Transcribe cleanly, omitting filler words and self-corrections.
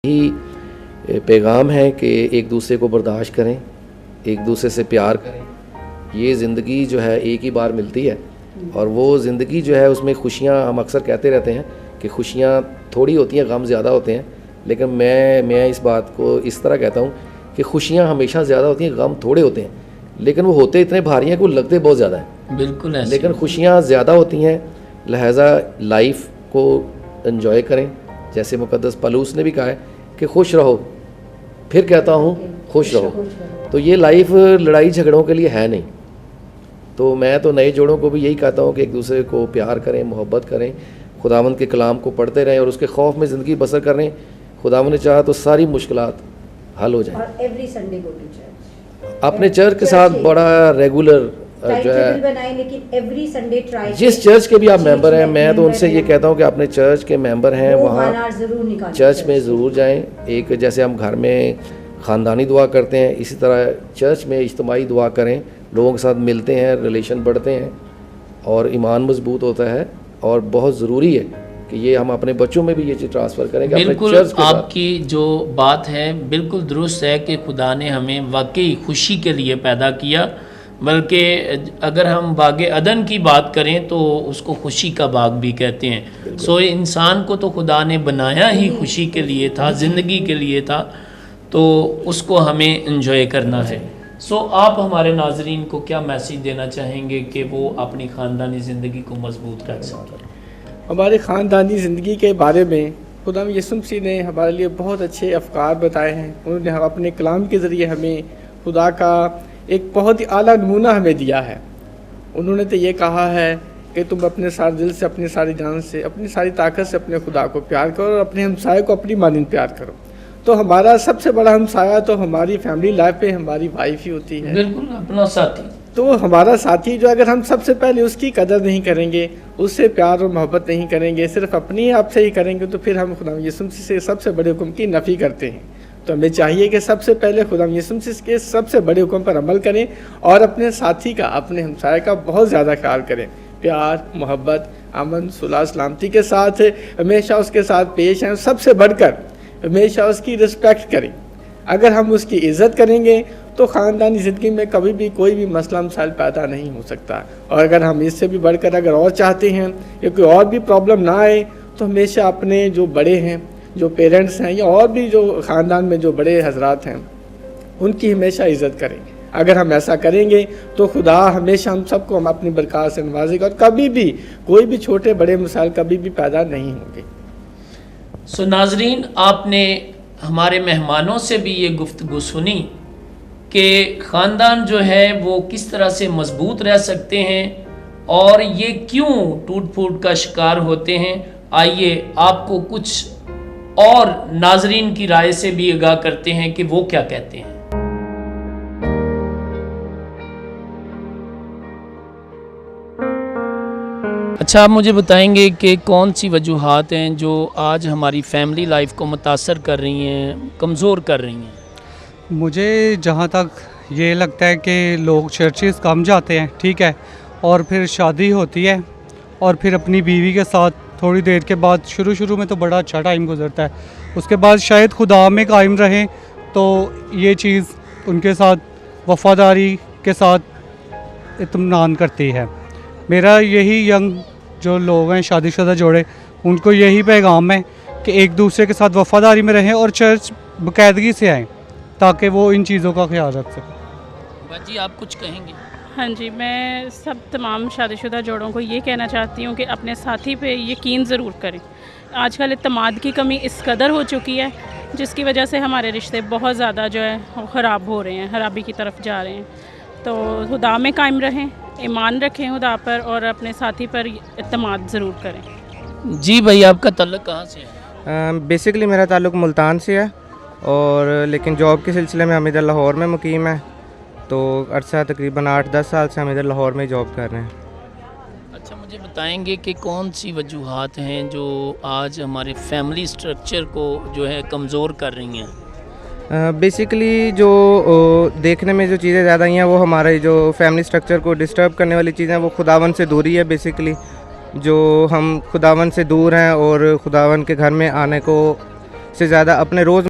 یہی پیغام ہے کہ ایک دوسرے کو برداشت کریں، ایک دوسرے سے پیار کریں. یہ زندگی جو ہے ایک ہی بار ملتی ہے، اور وہ زندگی جو ہے اس میں خوشیاں، ہم اکثر کہتے رہتے ہیں کہ خوشیاں تھوڑی ہوتی ہیں، غم زیادہ ہوتے ہیں، لیکن میں اس بات کو اس طرح کہتا ہوں کہ خوشیاں ہمیشہ زیادہ ہوتی ہیں، غم تھوڑے ہوتے ہیں، لیکن وہ ہوتے اتنے بھاری ہیں کہ وہ لگتے بہت زیادہ ہیں. بالکل ایسے. لیکن خوشیاں زیادہ ہوتی ہیں، لہٰذا لائف کو انجوائے کریں. جیسے مقدس پالوس نے بھی کہا ہے کہ خوش رہو، پھر کہتا ہوں خوش رہو. تو یہ لائف لڑائی جھگڑوں کے لیے ہے نہیں. تو میں تو نئے جوڑوں کو بھی یہی کہتا ہوں کہ ایک دوسرے کو پیار کریں، محبت کریں، خداوند کے کلام کو پڑھتے رہیں اور اس کے خوف میں زندگی بسر کریں. خداوند نے چاہا تو ساری مشکلات حل ہو جائیں. اور every Sunday go to church, اپنے چرچ کے ساتھ بڑا ریگولر جو ہے، لیکن ایوری سنڈے ٹرائی، جس چرچ کے بھی آپ ممبر ہیں، میں تو ان سے یہ کہتا ہوں کہ اپنے چرچ کے ممبر ہیں وہاں چرچ میں ضرور جائیں. ایک جیسے ہم گھر میں خاندانی دعا کرتے ہیں، اسی طرح چرچ میں اجتماعی دعا کریں، لوگوں کے ساتھ ملتے ہیں، ریلیشن بڑھتے ہیں اور ایمان مضبوط ہوتا ہے. اور بہت ضروری ہے کہ یہ ہم اپنے بچوں میں بھی یہ چیز ٹرانسفر کریں کہ بالکل آپ کی جو بات ہے بالکل درست ہے کہ خدا نے ہمیں واقعی خوشی کے لیے پیدا کیا. بلکہ اگر ہم باغ عدن کی بات کریں تو اس کو خوشی کا باغ بھی کہتے ہیں. سو انسان کو تو خدا نے بنایا ہی خوشی کے لیے تھا، زندگی کے لیے تھا، تو اس کو ہمیں انجوائے کرنا ہے. سو آپ ہمارے ناظرین کو کیا میسیج دینا چاہیں گے کہ وہ اپنی خاندانی زندگی کو مضبوط رکھ سکیں؟ ہماری خاندانی زندگی کے بارے میں خدا یسوع مسیح نے ہمارے لیے بہت اچھے افکار بتائے ہیں. انہوں نے اپنے کلام کے ذریعے ہمیں خدا کا ایک بہت ہی اعلیٰ نمونہ ہمیں دیا ہے. انہوں نے تو یہ کہا ہے کہ تم اپنے سارے دل سے، اپنی ساری جان سے، اپنی ساری طاقت سے اپنے خدا کو پیار کرو اور اپنے ہمسائے کو اپنی مانند پیار کرو. تو ہمارا سب سے بڑا ہمسایہ تو ہماری فیملی لائف میں ہماری وائف ہی ہوتی ہے. بالکل اپنا ساتھی. تو ہمارا ساتھی جو اگر ہم سب سے پہلے اس کی قدر نہیں کریں گے، اس سے پیار اور محبت نہیں کریں گے، صرف اپنی آپ سے ہی کریں گے، تو پھر ہم خدا یسوع مسیح سے سب سے بڑے حکم کی نفی کرتے ہیں. تو ہمیں چاہیے کہ سب سے پہلے خدا یسوع مسیح کے سب سے بڑے حکم پر عمل کریں اور اپنے ساتھی کا، اپنے ہمسائے کا بہت زیادہ خیال کریں. پیار، محبت، امن، صلح، سلامتی کے ساتھ ہمیشہ اس کے ساتھ پیش آئیں. سب سے بڑھ کر ہمیشہ اس کی رسپیکٹ کریں. اگر ہم اس کی عزت کریں گے تو خاندانی زندگی میں کبھی بھی کوئی بھی مسئلہ مسائل پیدا نہیں ہو سکتا. اور اگر ہم اس سے بھی بڑھ کر اگر اور چاہتے ہیں کہ کوئی اور بھی پرابلم نہ آئے، تو ہمیشہ اپنے جو بڑے ہیں، جو پیرنٹس ہیں، یا اور بھی جو خاندان میں جو بڑے حضرات ہیں، ان کی ہمیشہ عزت کریں. اگر ہم ایسا کریں گے تو خدا ہمیشہ ہم سب کو ہم اپنی برکات سے نوازے گا اور کبھی بھی کوئی بھی چھوٹے بڑے مسائل کبھی بھی پیدا نہیں ہوں گے. سو ناظرین، آپ نے ہمارے مہمانوں سے بھی یہ گفتگو سنی کہ خاندان جو ہے وہ کس طرح سے مضبوط رہ سکتے ہیں اور یہ کیوں ٹوٹ پھوٹ کا شکار ہوتے ہیں. آئیے آپ کو کچھ اور ناظرین کی رائے سے بھی آگاہ کرتے ہیں کہ وہ کیا کہتے ہیں. اچھا، آپ مجھے بتائیں گے کہ کون سی وجوہات ہیں جو آج ہماری فیملی لائف کو متاثر کر رہی ہیں، کمزور کر رہی ہیں؟ مجھے جہاں تک یہ لگتا ہے کہ لوگ چرچز کم جاتے ہیں، ٹھیک ہے، اور پھر شادی ہوتی ہے اور پھر اپنی بیوی کے ساتھ تھوڑی دیر کے بعد شروع میں تو بڑا اچھا ٹائم گزرتا ہے، اس کے بعد شاید خدا میں قائم رہیں تو یہ چیز ان کے ساتھ وفاداری کے ساتھ اطمینان کرتی ہے. میرا یہی ینگ جو لوگ ہیں، شادی شدہ جوڑے، ان کو یہی پیغام ہے کہ ایک دوسرے کے ساتھ وفاداری میں رہیں اور چرچ باقاعدگی سے آئیں تاکہ وہ ان چیزوں کا خیال رکھ سکیں. باجی آپ کچھ کہیں گے؟ ہاں جی، میں سب تمام شادی شدہ جوڑوں کو یہ کہنا چاہتی ہوں کہ اپنے ساتھی پہ یقین ضرور کریں. آج کل اعتماد کی کمی اس قدر ہو چکی ہے جس کی وجہ سے ہمارے رشتے بہت زیادہ جو ہے خراب ہو رہے ہیں، خرابی کی طرف جا رہے ہیں. تو خدا میں قائم رہیں، ایمان رکھیں خدا پر اور اپنے ساتھی پر اعتماد ضرور کریں. جی بھائی، آپ کا تعلق کہاں سے ہے؟ بیسکلی میرا تعلق ملتان سے ہے، اور لیکن جاب کے سلسلے میں ہم ادھر لاہور میں مقیم ہیں. تو عرصہ تقریباً 8-10 سال سے ہم ادھر لاہور میں جاب کر رہے ہیں. اچھا، مجھے بتائیں گے کہ کون سی وجوہات ہیں جو آج ہمارے فیملی سٹرکچر کو جو ہے کمزور کر رہی ہیں؟ بیسکلی جو دیکھنے میں جو چیزیں زیادہ ہیں وہ ہمارے جو فیملی سٹرکچر کو ڈسٹرب کرنے والی چیزیں وہ خداوند سے دوری ہے. بیسکلی جو ہم خداوند سے دور ہیں اور خداوند کے گھر میں آنے کو سے زیادہ اپنے روز